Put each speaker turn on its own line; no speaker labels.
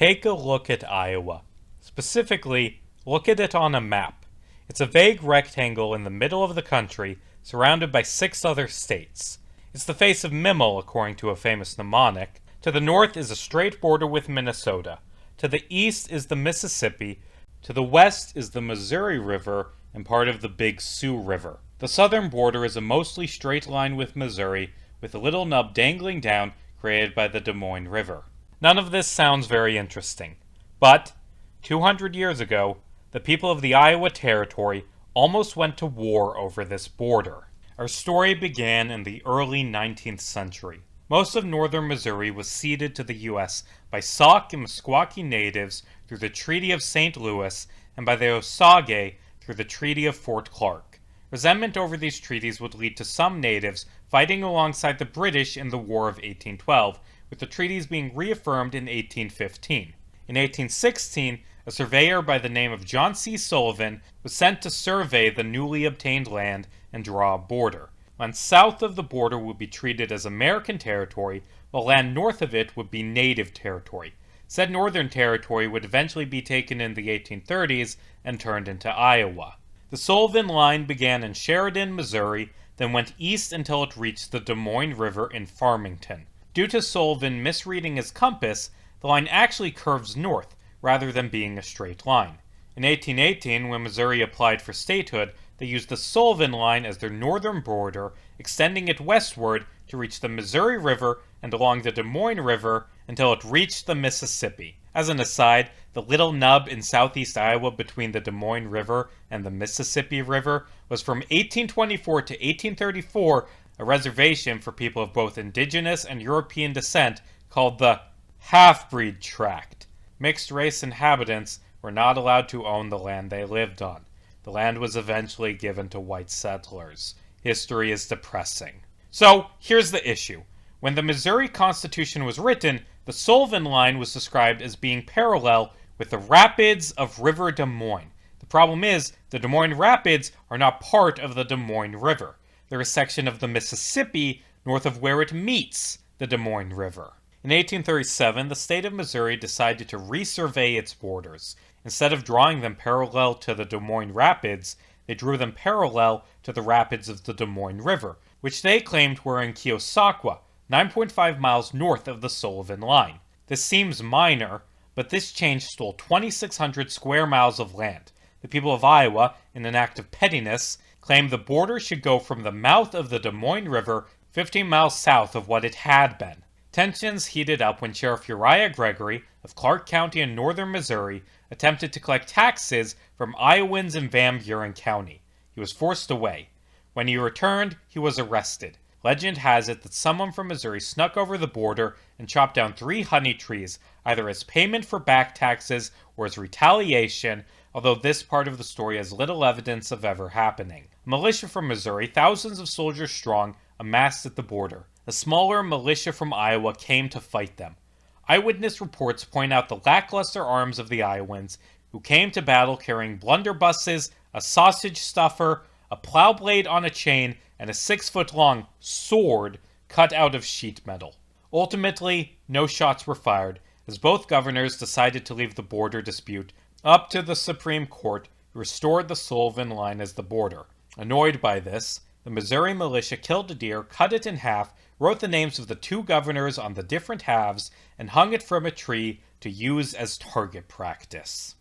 take a look at Iowa. Specifically, look at it on a map. It's a vague rectangle in the middle of the country, surrounded by 6 other states. It's the face of Mimmel, according to a famous mnemonic. To the north is a straight border with Minnesota. To the east is the Mississippi. To the west is the Missouri River and part of the Big Sioux River. The southern border is a mostly straight line with Missouri, with a little nub dangling down created by the Des Moines River. None of this sounds very interesting, but 200 years ago, the people of the Iowa Territory almost went to war over this border. Our story began in the early 19th century. Most of northern Missouri was ceded to the U.S. by Sauk and Meskwaki natives through the Treaty of St. Louis and by the Osage through the Treaty of Fort Clark. Resentment over these treaties would lead to some natives fighting alongside the British in the War of 1812, with the treaties being reaffirmed in 1815. In 1816, a surveyor by the name of John C. Sullivan was sent to survey the newly obtained land and draw a border. Land south of the border would be treated as American territory, while land north of it would be native territory. Said northern territory would eventually be taken in the 1830s and turned into Iowa. The Sullivan line began in Sheridan, Missouri, then went east until it reached the Des Moines River in Farmington. Due to Sullivan misreading his compass, the line actually curves north, rather than being a straight line. In 1818, when Missouri applied for statehood, they used the Sullivan line as their northern border, extending it westward to reach the Missouri River and along the Des Moines River until it reached the Mississippi. As an aside, the little nub in southeast Iowa between the Des Moines River and the Mississippi River was from 1824 to 1834 a reservation for people of both indigenous and European descent called the Half-Breed Tract. Mixed-race inhabitants were not allowed to own the land they lived on. The land was eventually given to white settlers. History is depressing. So, here's the issue. When the Missouri Constitution was written, the Sullivan line was described as being parallel with the rapids of River Des Moines. The problem is, the Des Moines Rapids are not part of the Des Moines River. They're a section of the Mississippi north of where it meets the Des Moines River. In 1837, the state of Missouri decided to resurvey its borders. Instead of drawing them parallel to the Des Moines Rapids, they drew them parallel to the rapids of the Des Moines River, which they claimed were in Keosauqua, 9.5 miles north of the Sullivan line. This seems minor, but this change stole 2,600 square miles of land. The people of Iowa, in an act of pettiness, claimed the border should go from the mouth of the Des Moines River 15 miles south of what it had been. Tensions heated up when Sheriff Uriah Gregory of Clark County in northern Missouri attempted to collect taxes from Iowans in Van Buren County. He was forced away. When he returned, he was arrested. Legend has it that someone from Missouri snuck over the border and chopped down 3 honey trees, either as payment for back taxes or as retaliation, although this part of the story has little evidence of ever happening. A militia from Missouri, thousands of soldiers strong, amassed at the border. A smaller militia from Iowa came to fight them. Eyewitness reports point out the lackluster arms of the Iowans, who came to battle carrying blunderbusses, a sausage stuffer, a plow blade on a chain, and a 6-foot-long sword cut out of sheet metal. Ultimately, no shots were fired, as both governors decided to leave the border dispute up to the Supreme Court, who restored the Sullivan line as the border. Annoyed by this, the Missouri militia killed a deer, cut it in half, wrote the names of the 2 governors on the different halves, and hung it from a tree to use as target practice.